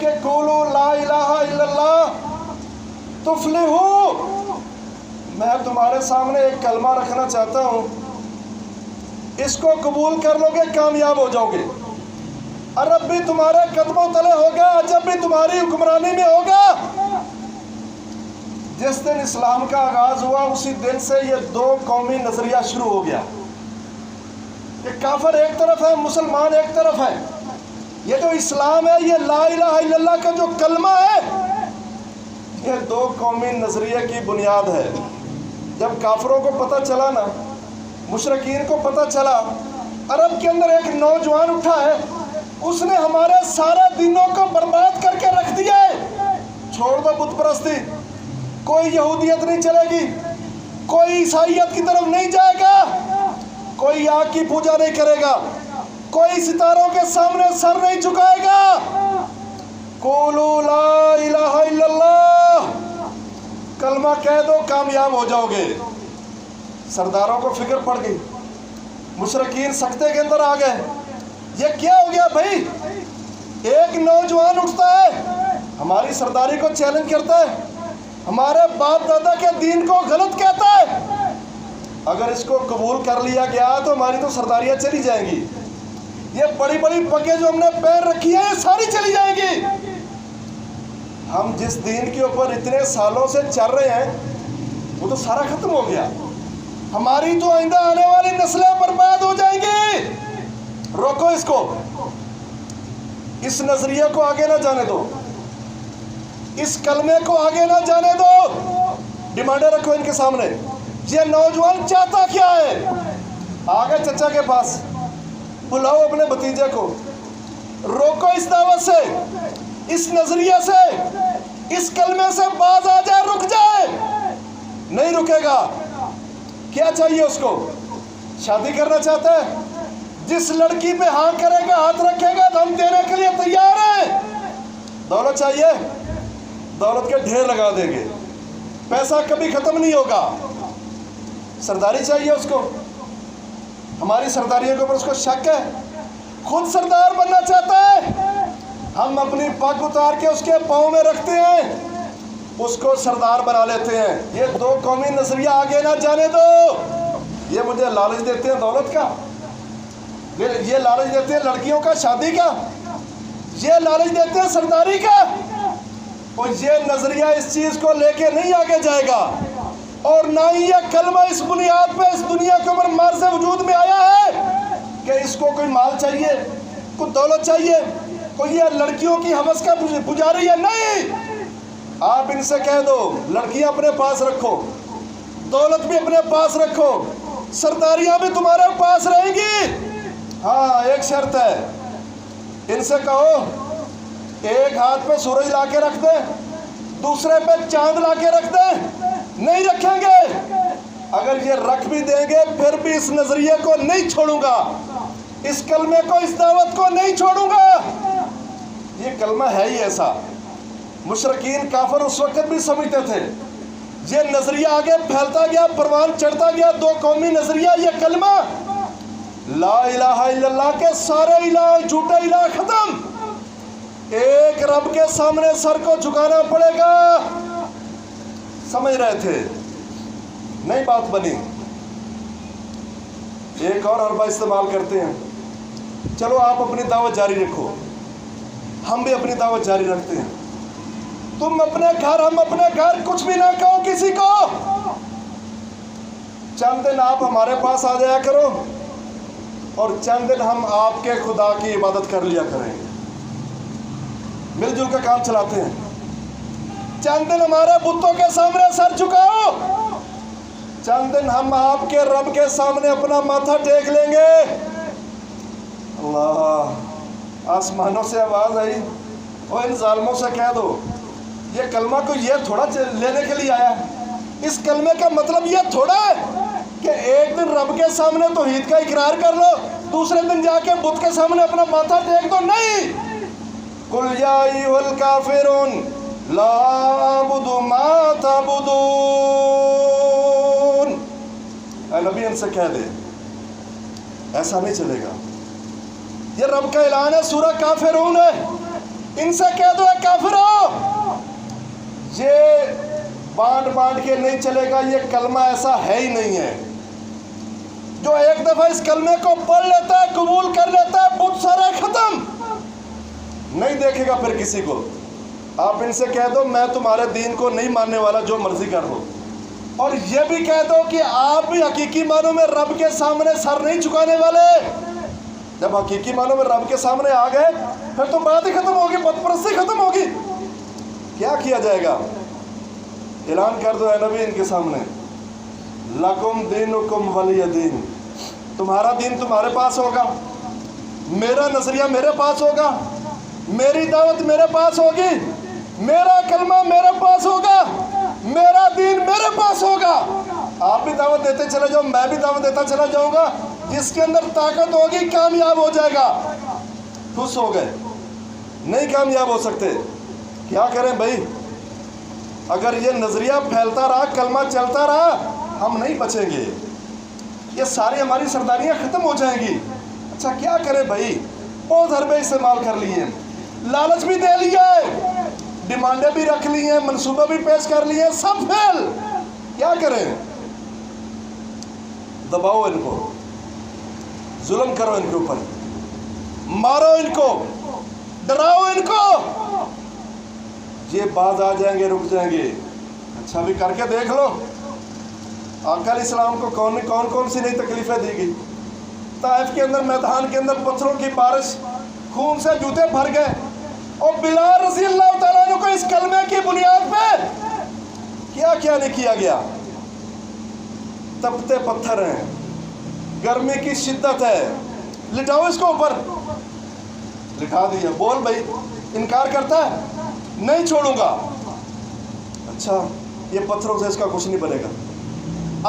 کہ قولوا لا الہ الا اللہ تفلحوا، میں تمہارے سامنے ایک کلمہ رکھنا چاہتا ہوں، اس کو قبول کر لو گے کامیاب ہو جاؤ گے۔ عرب بھی تمہارے قدموں تلے ہوگا، عجب بھی تمہاری حکمرانی میں ہوگا۔ جس دن اسلام کا آغاز ہوا اسی دن سے یہ دو قومی نظریہ شروع ہو گیا کہ کافر ایک طرف ہے، مسلمان ایک طرف ہے۔ یہ جو اسلام ہے، یہ لا الہ الا اللہ کا جو کلمہ ہے، یہ دو قومی نظریے کی بنیاد ہے۔ جب کافروں کو پتہ چلا نا، مشرکین کو پتہ چلا عرب کے اندر ایک نوجوان اٹھا ہے، اس نے ہمارے سارے دینوں کو برباد کر کے رکھ دیا ہے، چھوڑ دو بت پرستی، کوئی یہودیت نہیں چلے گی، کوئی عیسائیت کی طرف نہیں جائے گا، کوئی آگ کی پوجا نہیں کرے گا، کوئی ستاروں کے سامنے سر نہیں جھکائے گا۔ قولوا لا الہ الا اللہ، کلمہ کہہ دو کامیاب ہو جاؤ گے۔ سرداروں کو فکر پڑ گئی، مشرکین سکتے کے اندر آ گئے، یہ کیا ہو گیا بھائی؟ ایک نوجوان اٹھتا ہے، ہماری سرداری کو چیلنج کرتا ہے، ہمارے باپ دادا کے دین کو غلط کہتا ہے، اگر اس کو قبول کر لیا گیا تو ہماری تو سرداریاں چلی جائیں گی، یہ بڑی بڑی پگیں جو ہم نے پہن رکھی ہیں یہ ساری چلی جائیں گی۔ ہم جس دین کے اوپر اتنے سالوں سے چل رہے ہیں وہ تو سارا ختم ہو گیا، ہماری تو آئندہ آنے والی نسلیں برباد ہو جائیں گی۔ روکو اس کو، اس نظریے کو آگے نہ جانے دو، اس کلمے کو آگے نہ جانے دو۔ ڈیمانڈیں رکھو ان کے سامنے، یہ نوجوان چاہتا کیا ہے؟ آگے چچا کے پاس بلاؤ اپنے بھتیجے کو، روکو اس دعوت سے، اس نظریے سے، اس کلمے سے باز آ جائے، رک جائے۔ نہیں رکے گا۔ کیا چاہیے اس کو؟ شادی کرنا چاہتا ہے؟ جس لڑکی پہ ہاں کرے گا، ہاتھ رکھے گا تو ہم دینے کے لیے تیار ہیں۔ دولت چاہیے؟ دولت کے ڈھیر لگا دیں گے، پیسہ کبھی ختم نہیں ہوگا۔ سرداری چاہیے اس کو، ہماری سرداریوں کے اوپر اس کو شک ہے، خود سردار بننا چاہتا ہے، ہم اپنی پگ اتار کے اس کے پاؤں میں رکھتے ہیں، اس کو سردار بنا لیتے ہیں۔ یہ دو قومی نظریہ آگے نہ جانے دو۔ یہ مجھے لالچ دیتے ہیں دولت کا، یہ لالچ دیتے ہیں لڑکیوں کا، شادی کا، یہ لالچ دیتے ہیں سرداری کا، اور یہ نظریہ اس چیز کو لے کے نہیں آگے جائے گا، اور نہ ہی یہ کلمہ اس بنیاد پہ اس دنیا کے اوپر مرز وجود میں آیا ہے کہ اس کو کوئی مال چاہیے، کوئی دولت چاہیے، کوئی یہ لڑکیوں کی ہوس کا پجاری ہے۔ نہیں، آپ ان سے کہہ دو لڑکیاں اپنے پاس رکھو، دولت بھی اپنے پاس رکھو، سرداریاں بھی تمہارے پاس رہیں گی۔ ہاں ایک شرط ہے، ان سے کہو ایک ہاتھ پہ سورج لا کے رکھ دیں، دوسرے پہ چاند لا کے رکھ دیں، نہیں رکھیں گے۔ اگر یہ رکھ بھی دیں گے پھر بھی اس نظریے کو نہیں چھوڑوں گا، اس کلمے کو، اس دعوت کو نہیں چھوڑوں گا۔ یہ کلمہ ہے ہی ایسا۔ مشرکین کافر اس وقت بھی سمجھتے تھے، یہ نظریہ آگے پھیلتا گیا، پروان چڑھتا گیا، دو قومی نظریہ، یہ کلمہ لا الہ الا اللہ کے سارے الہ، جھوٹے الہ ختم، ایک رب کے سامنے سر کو جھکانا پڑے گا۔ سمجھ رہے تھے؟ نہیں بات بنی۔ ایک اور حربہ استعمال کرتے ہیں، چلو آپ اپنی دعوت جاری رکھو، ہم بھی اپنی دعوت جاری رکھتے ہیں، تم اپنے گھر، ہم اپنے گھر، کچھ بھی نہ کہو کسی کو، چند دن آپ ہمارے پاس آ جایا کرو اور چند دن ہم آپ کے خدا کی عبادت کر لیا کریں گے، مل جل کے کام چلاتے ہیں۔ چند دن ہمارے بتوں کے سامنے سر جھکاؤ، چند دن ہم آپ کے رب کے سامنے اپنا ماتھا ٹیک لیں گے۔ اللہ، آسمانوں سے آواز آئی، اور ان ظالموں سے کہہ دو یہ کلمہ کو یہ تھوڑا لینے کے لیے آیا ہے، اس کلمے کا مطلب یہ تھوڑا ہے کہ ایک دن رب کے سامنے توحید کا اقرار کر لو، دوسرے دن جا کے بت کے سامنے اپنا ماتھا ٹیک دو۔ نہیں، قُلْ يَا أَيُّهَا الْكَافِرُونَ لَا أَعْبُدُ مَا تَعْبُدُونَ۔ اے نبی ان سے کہہ دے ایسا نہیں چلے گا، یہ رب کا اعلان ہے، سورہ کافرون ہے، ان سے کہہ دو اے کافرو، یہ بانٹ بانٹ کے نہیں چلے گا، یہ کلمہ ایسا ہے ہی نہیں ہے۔ جو ایک دفعہ اس کلمے کو پڑھ لیتا ہے، قبول کر لیتا ہے، بت سارا ختم، نہیں دیکھے گا پھر کسی کو۔ آپ ان سے کہہ دو میں تمہارے دین کو نہیں ماننے والا، جو مرضی کر لو، اور یہ بھی کہہ دو کہ آپ بھی حقیقی معنوں میں رب کے سامنے سر نہیں جھکانے والے۔ جب حقیقی معنوں میں رب کے سامنے آ گئے پھر تو بات ہی ختم ہوگی، بت پرستی ختم ہوگی۔ کیا کیا جائے گا؟ اعلان کر دو اے نبی ان کے سامنے، لکم دینکم ولی دین، تمہارا دین تمہارے پاس ہوگا، میرا نظریہ میرے پاس ہوگا، میری دعوت میرے پاس ہوگی، میرا کلمہ میرے پاس ہوگا، میرا دین میرے پاس ہوگا۔ آپ بھی دعوت دیتے چلے جاؤ، میں بھی دعوت دیتا چلا جاؤں گا، جس کے اندر طاقت ہوگی کامیاب ہو جائے گا۔ خوش ہو گئے، نہیں کامیاب ہو سکتے، کیا کریں بھائی؟ اگر یہ نظریہ پھیلتا رہا، کلمہ چلتا رہا، ہم نہیں بچیں گے، یہ ساری ہماری سرداریاں ختم ہو جائیں گی۔ اچھا کیا کریں بھائی؟ بہت حربے استعمال کر لیے، لالچ بھی دے لیے، ڈیمانڈیں بھی رکھ لی ہیں، منصوبہ بھی پیش کر لیے، سب فیل۔ کیا کریں؟ دباؤ ان کو، ظلم کرو ان کے اوپر، مارو ان کو، ڈراؤ ان کو، یہ باز آ جائیں گے، رک جائیں گے۔ اچھا بھی کر کے دیکھ لو، آقا علیہ السلام کو کون سی نئی تکلیفیں دی گئی؟ طائف کے اندر، میدان کے اندر پتھروں کی بارش، خون سے جوتے بھر گئے، اور بلال رضی اللہ تعالیٰ عنہ کو اس کلمے کی بنیاد پہ کیا کیا نہیں کیا گیا۔ تپتے پتھر ہیں، گرمی کی شدت ہے، لٹاؤ اس کو اوپر، لٹا دیا۔ بول بھائی، انکار کرتا ہے؟ نہیں چھوڑوں گا۔ اچھا یہ پتھروں سے اس کا کچھ نہیں بنے گا،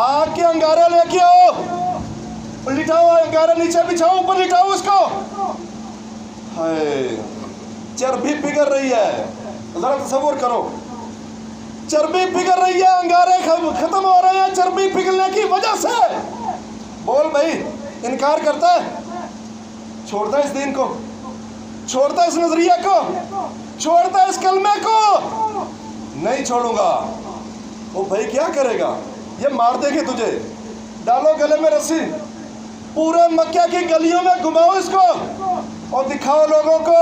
آگ کے انگارے لے کے آؤ، لٹاؤ، انگارے نیچے بچھاؤ، اوپر لٹاؤ اس کو۔ ہائے، چربی پگھل رہی ہے، ذرا تصور کرو، چربی پگھل رہی ہے، انگارے ختم ہو رہے ہیں چربی پگھلنے کی وجہ سے۔ بول بھائی، انکار کرتا ہے؟ چھوڑتا ہے اس دین کو؟ چھوڑتا ہے اس نظریہ کو؟ چھوڑتا ہے اس کلمے کو؟ نہیں چھوڑوں گا۔ وہ بھائی کیا کرے گا؟ یہ مار دے گی تجھے، ڈالو گلے میں رسی، پورے مکہ کی گلیوں میں گھماؤ اس کو، اور دکھاؤ لوگوں کو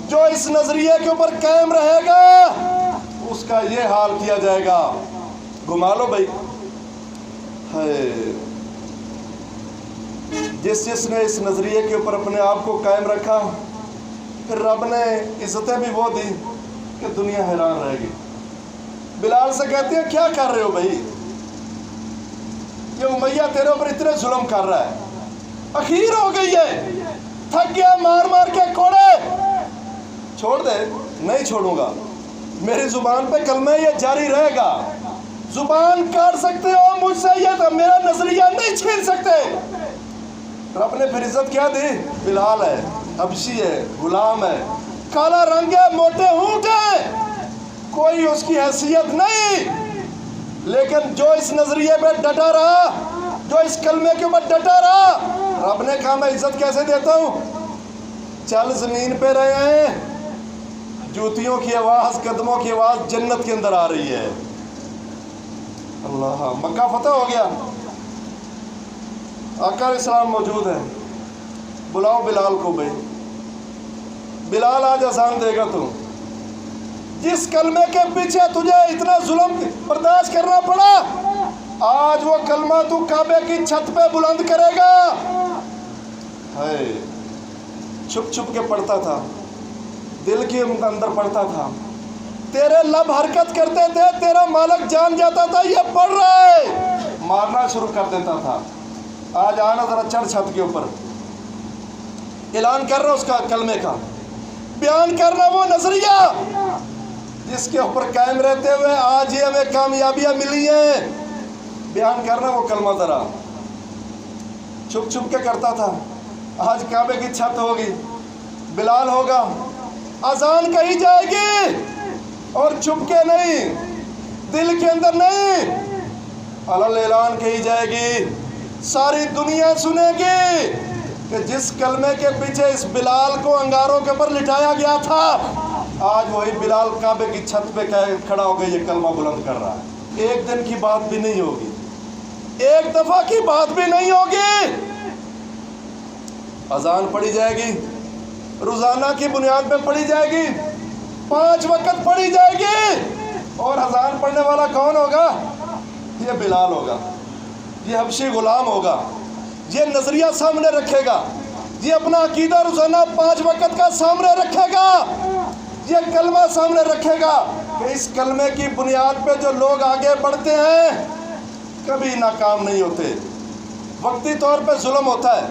جو اس نظریے کے اوپر قائم رہے گا اس کا یہ حال کیا جائے گا۔ گھما لو بھائی۔ جس نے اس نظریے کے اوپر اپنے آپ کو قائم رکھا، پھر رب نے عزتیں بھی وہ دی کہ دنیا حیران رہے گی۔ بلال سے کہتے ہیں کیا کر رہے ہو بھائی؟ یہ امیہ تیرے اوپر اتنے ظلم کر رہا ہے، اخیر ہو گئی ہے، تھک گیا مار مار کے کوڑے، چھوڑ دے۔ نہیں چھوڑوں گا، میری زبان پہ کلمہ یہ جاری رہے گا۔ زبان کاٹ سکتے ہو مجھ سے، یہ تو میرا نظریہ نہیں چھین سکتے۔ رب نے پھر عزت کیا دی؟ بلال ہے، حبشی ہے، غلام ہے، کالا رنگ ہے، موٹے ہونٹ ہے، کوئی اس کی حیثیت نہیں، لیکن جو اس نظریے پہ ڈٹا رہا، جو اس کلمے کے اوپر ڈٹا رہا، رب نے کہا میں عزت کیسے دیتا ہوں؟ چل زمین پہ رہے ہیں، جوتیوں کی آواز، قدموں کی آواز جنت کے اندر آ رہی ہے۔ اللہ، مکہ فتح ہو گیا، آقا علیہ السلام موجود ہے، بلاؤ بلال کو بھائی، بلال آج اذان دے گا تو۔ جس کلمے کے پیچھے تجھے اتنا ظلم برداشت کرنا پڑا، آج وہ کلمہ تو کعبے کی چھت پہ بلند کرے گا۔ ہائے، چھپ چھپ کے پڑھتا تھا، دل کے اندر پڑھتا تھا، تیرے لب حرکت کرتے تھے، تیرا مالک جان جاتا تھا یہ پڑھ رہا ہے، مارنا شروع کر دیتا تھا۔ آج آنا ذرا چڑھ چھت کے اوپر، اعلان کرنا اس کا کلمے کا، بیان کرنا وہ نظریہ جس کے اوپر قائم رہتے ہوئے آج یہ ہمیں کامیابیاں ملی ہیں، بیان کرنا وہ کلمہ ذرا۔ چھپ چھپ کے کرتا تھا، آج کعبے کی چھت ہوگی، بلال ہوگا، اذان کہی جائے گی، اور چھپ کے نہیں، دل کے اندر نہیں، علل اعلان کہی جائے گی، ساری دنیا سنے گی، کہ جس کلمے کے پیچھے اس بلال کو انگاروں کے اوپر لٹایا گیا تھا، آج وہی بلال کعبے کی چھت پہ کھڑا ہو کے یہ کلمہ بلند کر رہا ہے۔ ایک دن کی بات بھی نہیں ہوگی، ایک دفعہ کی بات بھی نہیں ہوگی۔ اذان پڑھی جائے گی، روزانہ کی بنیاد پہ پڑھی جائے گی، 5 وقت پڑھی جائے گی، اور اذان پڑھنے والا کون ہوگا؟ یہ بلال ہوگا، یہ حبشی غلام ہوگا، یہ نظریہ سامنے رکھے گا، یہ اپنا عقیدہ روزانہ 5 وقت کا سامنے رکھے گا، یہ کلمہ سامنے رکھے گا کہ اس کلمے کی بنیاد پہ جو لوگ آگے بڑھتے ہیں کبھی ناکام نہیں ہوتے۔ وقتی طور پہ ظلم ہوتا ہے،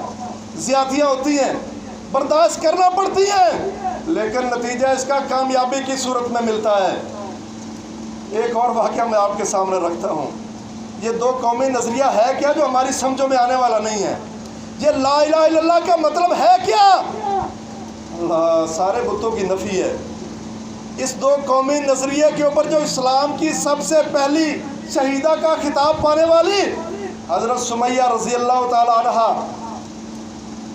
زیادتیاں ہوتی ہیں، برداشت کرنا پڑتی ہیں، لیکن نتیجہ اس کا کامیابی کی صورت میں ملتا ہے۔ ایک اور واقعہ میں آپ کے سامنے رکھتا ہوں۔ یہ 2 قومی نظریہ ہے کیا جو ہماری سمجھوں میں آنے والا نہیں ہے؟ یہ لا الہ الا اللہ کا مطلب ہے کیا؟ اللہ سارے بتوں کی نفی ہے۔ اس 2 قومی نظریے کے اوپر جو اسلام کی سب سے پہلی شہیدہ کا خطاب پانے والی حضرت سمیہ رضی اللہ تعالی عنہا،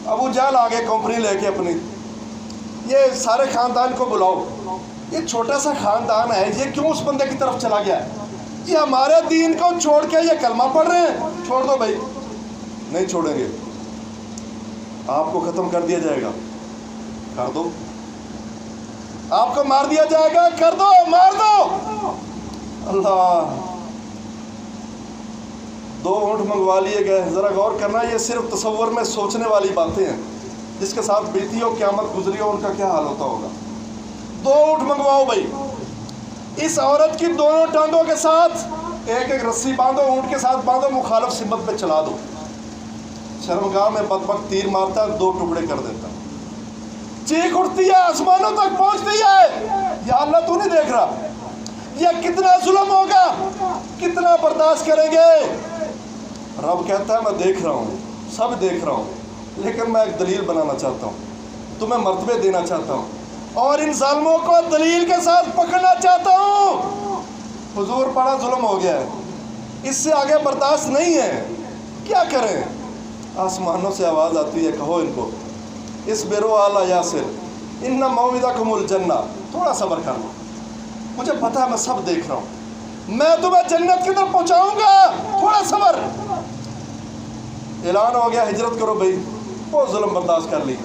ابو جہل آگے کمپنی لے کے اپنی، یہ سارے خاندان کو بلاؤ، یہ چھوٹا سا خاندان ہے، یہ کیوں اس بندے کی طرف چلا گیا ہے؟ یہ ہمارے دین کو چھوڑ کے یہ کلمہ پڑھ رہے ہیں، چھوڑ دو بھائی۔ نہیں چھوڑیں گے، آپ کو ختم کر دیا جائے گا، کر دو۔ آپ کو مار دیا جائے گا، کر دو، مار دو۔ اللہ 2 اونٹ منگوا لیے گئے۔ ذرا غور کرنا، یہ صرف تصور میں سوچنے والی باتیں ہیں، جس کے ساتھ بیتی ہو قیامت گزری ہو ان کا کیا حال ہوتا ہوگا۔ 2 اونٹ منگواؤ بھائی، اس عورت کی دونوں ٹانگوں کے ساتھ ایک رسی باندھو، اونٹ کے ساتھ باندھو، مخالف سمت پہ چلا دو۔ شرمگاہ میں بدبخت تیر مارتا ہے، 2 ٹکڑے کر دیتا، چیخ اٹھتی ہے، آسمانوں تک پہنچتی ہے، یا اللہ تو نہیں دیکھ رہا؟ یہ کتنا ظلم ہوگا، کتنا برداشت کریں گے؟ رب کہتا ہے میں دیکھ رہا ہوں، سب دیکھ رہا ہوں، لیکن میں ایک دلیل بنانا چاہتا ہوں، تمہیں مرتبے دینا چاہتا ہوں، اور ان ظالموں کو دلیل کے ساتھ پکڑنا چاہتا ہوں۔ حضور بڑا ظلم ہو گیا ہے، اس سے آگے برداشت نہیں ہے، کیا کریں؟ آسمانوں سے آواز آتی ہے، کہو ان کو اصبروا علی یاسر ان موعدکم الجنہ، تھوڑا صبر کر لو، مجھے پتا ہے میں سب دیکھ رہا ہوں، میں تمہیں جنت کی طرف پہنچاؤں گا، تھوڑا صبر۔ اعلان ہو گیا ہجرت کرو بھائی، وہ ظلم برداشت کر لی۔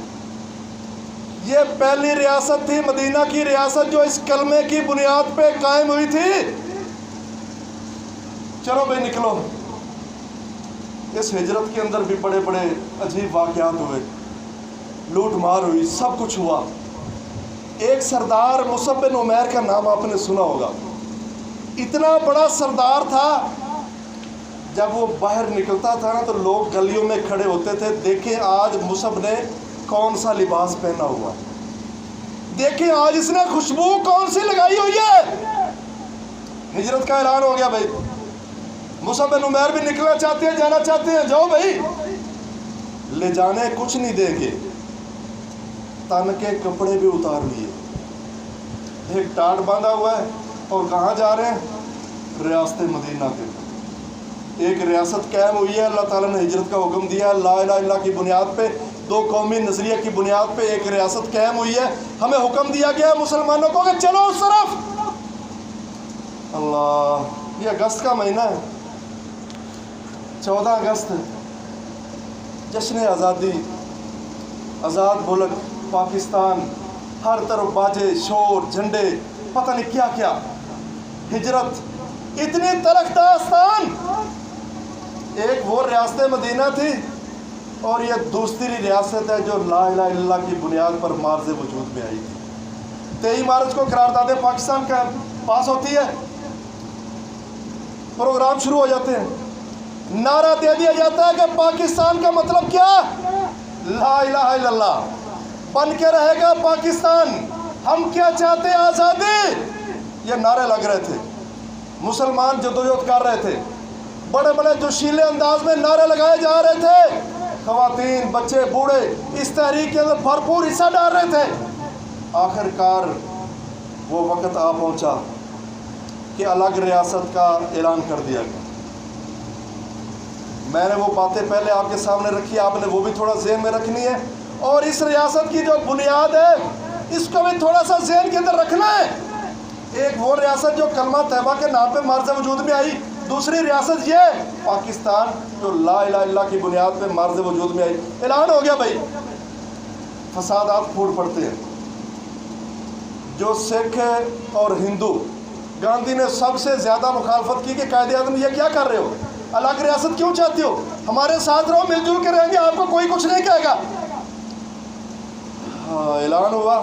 یہ پہلی ریاست تھی مدینہ کی ریاست جو اس کلمے کی بنیاد پہ قائم ہوئی تھی۔ چلو بھائی نکلو۔ اس ہجرت کے اندر بھی بڑے بڑے عجیب واقعات ہوئے، لوٹ مار ہوئی، سب کچھ ہوا۔ ایک سردار مصعب بن عمیر کا نام آپ نے سنا ہوگا، اتنا بڑا سردار تھا، جب وہ باہر نکلتا تھا نا تو لوگ گلیوں میں کھڑے ہوتے تھے، دیکھیں آج مصعب نے کون سا لباس پہنا ہوا، دیکھیں آج اس نے خوشبو کون سی لگائی ہوئی ہے۔ ہجرت کا اعلان ہو گیا بھائی، مصعب بن عمیر بھی نکلنا چاہتے ہیں، جانا چاہتے ہیں، جاؤ بھائی۔ لے جانے کچھ نہیں دیں گے، تن کے کپڑے بھی اتار لیے، ایک ٹاٹ باندھا ہوا ہے، اور کہاں جا رہے ہیں؟ ریاست مدینہ کے۔ ایک ریاست قائم ہوئی ہے، اللہ تعالیٰ نے ہجرت کا حکم دیا ہے، لا الہ الا اللہ کی بنیاد پہ، 2 قومی نظریہ کی بنیاد پہ ایک ریاست قائم ہوئی ہے۔ ہمیں حکم دیا گیا ہے مسلمانوں کو کہ چلو اس طرف۔ اللہ، یہ اگست کا مہینہ ہے، 14 اگست، جشن آزادی، آزاد ملک پاکستان، ہر طرف باجے، شور، جھنڈے، پتہ نہیں کیا کیا۔ ہجرت اتنی تلخ داستان، ایک وہ ریاست مدینہ تھی، اور یہ دوسری ریاست ہے جو لا الہ الا اللہ کی بنیاد پر مارز وجود میں آئی تھی۔ 23 مارچ کو قرارداد پاکستان کا پاس ہوتی ہے، پروگرام شروع ہو جاتے ہیں، نعرہ دے دیا جاتا ہے کہ پاکستان کا مطلب کیا؟ لا الہ الا اللہ، بن کے رہے گا پاکستان، ہم کیا چاہتے ہیں؟ آزادی۔ یہ نعرے لگ رہے تھے، مسلمان جدوجہد کر رہے تھے، بڑے بڑے جوشیلے انداز میں نعرے لگائے جا رہے تھے، خواتین، بچے، بوڑھے اس تحریک کے اندر بھرپور حصہ ڈال رہے تھے۔ آخر کار وہ وقت آ پہنچا کہ الگ ریاست کا اعلان کر دیا گیا۔ میں نے وہ باتیں پہلے آپ کے سامنے رکھی, آپ نے وہ بھی تھوڑا ذہن میں رکھنی ہے, اور اس ریاست کی جو بنیاد ہے اس کو بھی تھوڑا سا ذہن کے اندر رکھنا ہے. ایک وہ ریاست جو کلمہ طیبہ کے نام پہ مارز وجود میں آئی, دوسری ریاست یہ پاکستان جو لا الہ الا اللہ کی بنیاد پہ مارز وجود میں آئی. اعلان ہو گیا بھائی, فسادات پھوٹ پڑتے ہیں. جو سکھ اور ہندو, گاندھی نے سب سے زیادہ مخالفت کی کہ قائد اعظم یہ کیا کر رہے ہو, الگ ریاست کیوں چاہتے ہو, ہمارے ساتھ رہو, مل جل کے رہیں گے, آپ کو کوئی کچھ نہیں کہے گا. اعلان ہوا,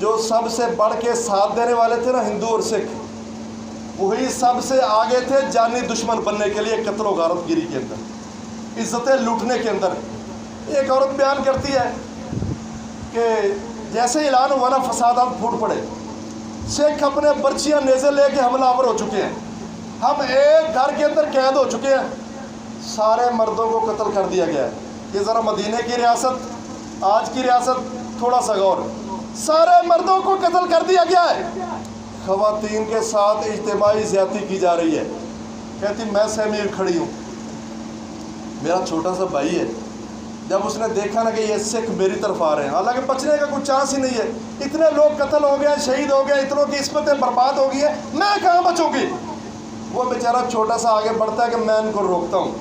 جو سب سے بڑھ کے ساتھ دینے والے تھے نا ہندو اور سکھ, وہی سب سے آگے تھے جانی دشمن بننے کے لیے قتل و غارت گیری کے اندر, عزتیں لوٹنے کے اندر. ایک عورت بیان کرتی ہے کہ جیسے اعلان ہوا نا فسادات پھوٹ پڑے, سکھ اپنے برچیاں نیزے لے کے حملہ آور ہو چکے ہیں, ہم ایک گھر کے اندر قید ہو چکے ہیں, سارے مردوں کو قتل کر دیا گیا ہے. یہ ذرا مدینے کی ریاست, آج کی ریاست تھوڑا سا غور, سارے مردوں کو قتل کر دیا گیا ہے. خواتین کے ساتھ اجتماعی زیادتی کی جا رہی ہے. کہتی میں سہمی ہوئی کھڑی ہوں, میرا چھوٹا سا بھائی ہے, جب اس نے دیکھا نا کہ یہ سکھ میری طرف آ رہے ہیں, حالانکہ بچنے کا کوئی چانس ہی نہیں ہے, اتنے لوگ قتل ہو گئے, شہید ہو گئے, اتنوں کی عصمتیں برباد ہو گئی ہیں, میں کہاں بچوں گی. وہ بیچارہ چھوٹا سا آگے بڑھتا ہے کہ میں ان کو روکتا ہوں.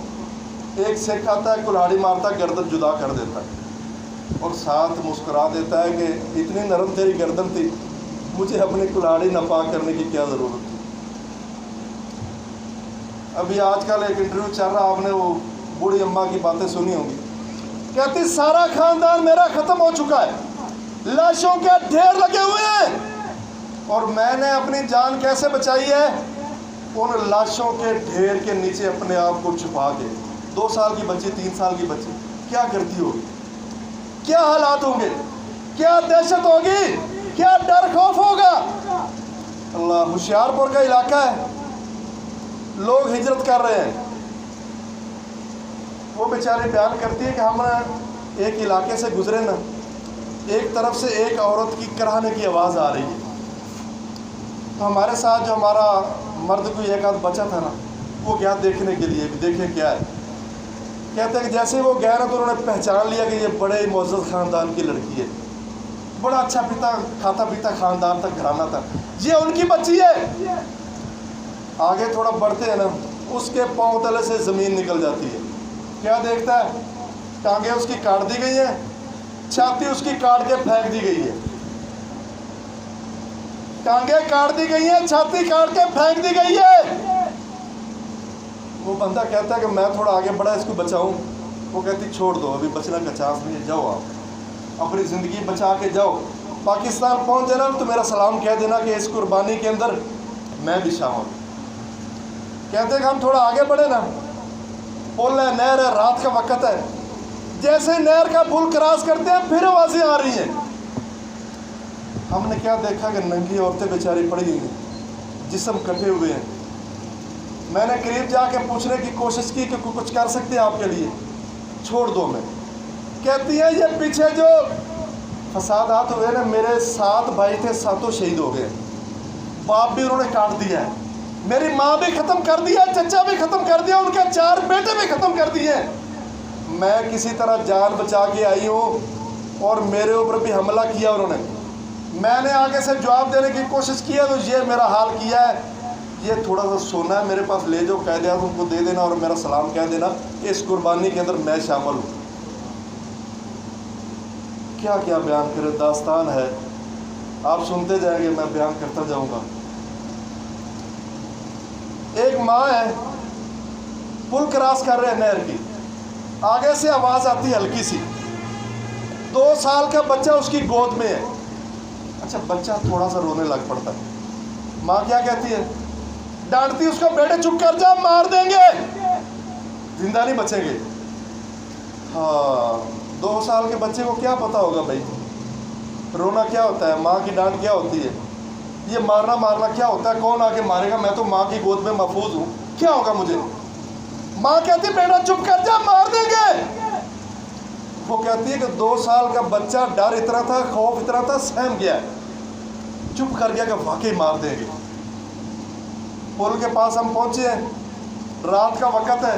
ایک سکھ آتا ہے, کلہاڑی مارتا ہے, گردن جدا کر دیتا ہے اور ساتھ مسکرا دیتا ہے کہ اتنی نرم تیری گردن تھی, مجھے اپنی کلہاڑی ناپاک کرنے کی کیا ضرورت تھی. ابھی آج کل ایک انٹرویو چل رہا, آپ نے وہ بوڑھی اماں کی باتیں سنی ہوں گی, کہتی سارا خاندان میرا ختم ہو چکا ہے, لاشوں کے ڈھیر لگے ہوئے ہیں, اور میں نے اپنی جان کیسے بچائی ہے, ان لاشوں کے ڈھیر کے نیچے اپنے آپ کو چھپا کے. 2 سال کی بچی, 3 سال کی بچی کیا کرتی ہوگی, کیا حالات ہوں گے, کیا دہشت ہوگی, کیا ڈر خوف ہوگا. اللہ, ہوشیارپور کا علاقہ ہے, لوگ ہجرت کر رہے ہیں. وہ بیچاری بیان کرتی ہے کہ ہم ایک علاقے سے گزرے نا, ایک طرف سے ایک عورت کی کراہنے کی آواز آ رہی ہے, تو ہمارے ساتھ جو ہمارا مرد کوئی ایک آدھ بچا تھا نا, وہ گیا دیکھنے کے لیے, دیکھیں کیا ہے. کہتے ہیں کہ جیسے وہ گیا نا تو انہوں نے پہچان لیا کہ یہ بڑے معزز خاندان کی لڑکی ہے, بڑا اچھا پیتا کھاتا پیتا خاندان تک گھرانا تھا, یہ ان کی بچی ہے. آگے تھوڑا بڑھتے ہیں نا, اس کے پاؤں تلے سے زمین نکل جاتی ہے. کیا دیکھتا ہے, ٹانگیں اس کی کاٹ دی گئی ہیں, چھاتی اس کی کاٹ کے پھینک دی گئی ہے, ٹانگیں کاٹ دی گئی ہیں, چھاتی کاٹ کے پھینک دی گئی ہے. وہ بندہ کہتا ہے کہ میں تھوڑا آگے بڑھا اس کو بچاؤں. وہ کہتی چھوڑ دو, ابھی بچنا کا چانس نہیں ہے, جاؤ آپ اپنی زندگی بچا کے جاؤ, پاکستان پہنچ دینا تو میرا سلام کہہ دینا کہ اس قربانی کے اندر میں بھی شامل ہوں. کہتے ہیں کہ ہم تھوڑا آگے بڑھے نا, پل ہے, نہر ہے, رات کا وقت ہے, جیسے ہی نہر کا پل کراس کرتے ہیں پھر آوازیں آ رہی ہیں. ہم نے کیا دیکھا کہ ننگی عورتیں بیچاری پڑی ہوئی ہیں, جسم کٹے ہوئے ہیں. میں نے قریب جا کے پوچھنے کی کوشش کی کہ کچھ کر سکتے ہیں آپ کے لیے, چھوڑ دو میں. کہتی ہے یہ پیچھے جو فسادات ہوئے نا, میرے 7 بھائی تھے, 7 شہید ہو گئے, باپ بھی انہوں نے کاٹ دیا ہے, میری ماں بھی ختم کر دیا, چچا بھی ختم کر دیا, ان کے 4 بیٹے بھی ختم کر دیے. میں کسی طرح جان بچا کے آئی ہوں, اور میرے اوپر بھی حملہ کیا انہوں نے. میں نے آگے سے جواب دینے کی کوشش کی ہے تو یہ میرا حال کیا ہے, یہ تھوڑا سا سونا ہے میرے پاس, لے جاؤ, قائد اعظم کو دے دینا اور میرا سلام کہہ دینا, اس قربانی کے اندر میں شامل ہوں. کیا کیا بیان کرے, داستان ہے, آپ سنتے جائیں گے, میں بیان کرتا جاؤں گا. ایک ماں ہے, پل کراس کر رہے ہیں نہر کی, آگے سے آواز آتی ہے ہلکی سی, 2 سال کا بچہ اس کی گود میں ہے. اچھا, بچہ تھوڑا سا رونے لگ پڑتا ہے. ماں کیا کہتی ہے, ڈانٹتی اس کو, بیٹے چپ کر جا, مار دیں گے, زندہ نہیں بچیں گے. ہاں, 2 سال کے بچے کو کیا پتا ہوگا بھائی, رونا کیا ہوتا ہے, ماں کی ڈانٹ کیا ہوتی ہے, یہ مارنا کیا ہوتا ہے, کون آگے مارے گا, میں تو ماں کی گود میں محفوظ ہوں, کیا ہوگا مجھے. ماں کہتی بیٹا چپ کر جا, مار دیں گے. وہ کہتی ہے کہ 2 سال کا بچہ, ڈر اتنا تھا, خوف اتنا تھا, سہم گیا, چپ کر گیا کہ واقعی مار دیں گے. پل کے پاس ہم پہنچے ہیں, رات کا وقت ہے,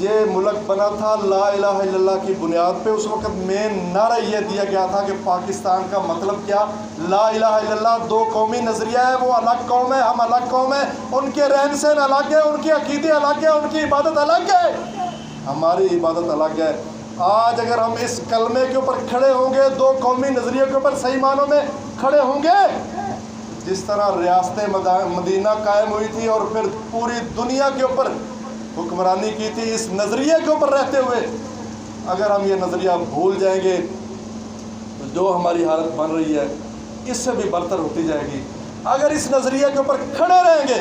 یہ ملک بنا تھا لا الہ الا اللہ کی بنیاد پہ. اس وقت مین نعرہ یہ دیا گیا تھا کہ پاکستان کا مطلب کیا؟ لا الہ الا اللہ. دو قومی نظریہ ہے، وہ الگ قوم ہے، ہم الگ قوم ہے. ان کے رہن سہن الگ ہے، ان کے عقیدے الگ ہے، ان کی عبادت الگ ہے، ہماری عبادت الگ ہے. آج اگر ہم اس کلمے کے اوپر کھڑے ہوں گے، دو قومی نظریے کے اوپر صحیح معنوں میں کھڑے ہوں گے، جس طرح ریاست مدینہ قائم ہوئی تھی اور پھر پوری دنیا کے اوپر حکمرانی کی تھی اس نظریے کے اوپر رہتے ہوئے، اگر ہم یہ نظریہ بھول جائیں گے تو جو ہماری حالت بن رہی ہے اس سے بھی برتر ہوتی جائے گی. اگر اس نظریے کے اوپر کھڑے رہیں گے،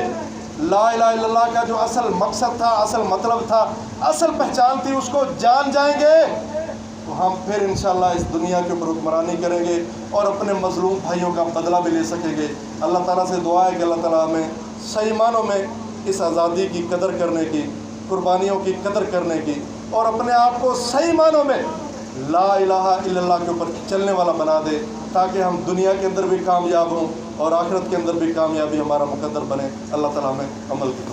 لا الہ الا اللہ کا جو اصل مقصد تھا، اصل مطلب تھا، اصل پہچان تھی، اس کو جان جائیں گے، تو ہم پھر انشاءاللہ اس دنیا کے اوپر حکمرانی کریں گے اور اپنے مظلوم بھائیوں کا بدلہ بھی لے سکیں گے. اللہ تعالیٰ سے دعا ہے کہ اللہ تعالیٰ ہمیں صحیح معنوں میں اس آزادی کی قدر کرنے کی، قربانیوں کی قدر کرنے کی، اور اپنے آپ کو صحیح معنوں میں لا الہ الا اللہ کے اوپر چلنے والا بنا دے، تاکہ ہم دنیا کے اندر بھی کامیاب ہوں اور آخرت کے اندر بھی کامیابی ہمارا مقدر بنے. اللہ تعالیٰ ہمیں عمل کی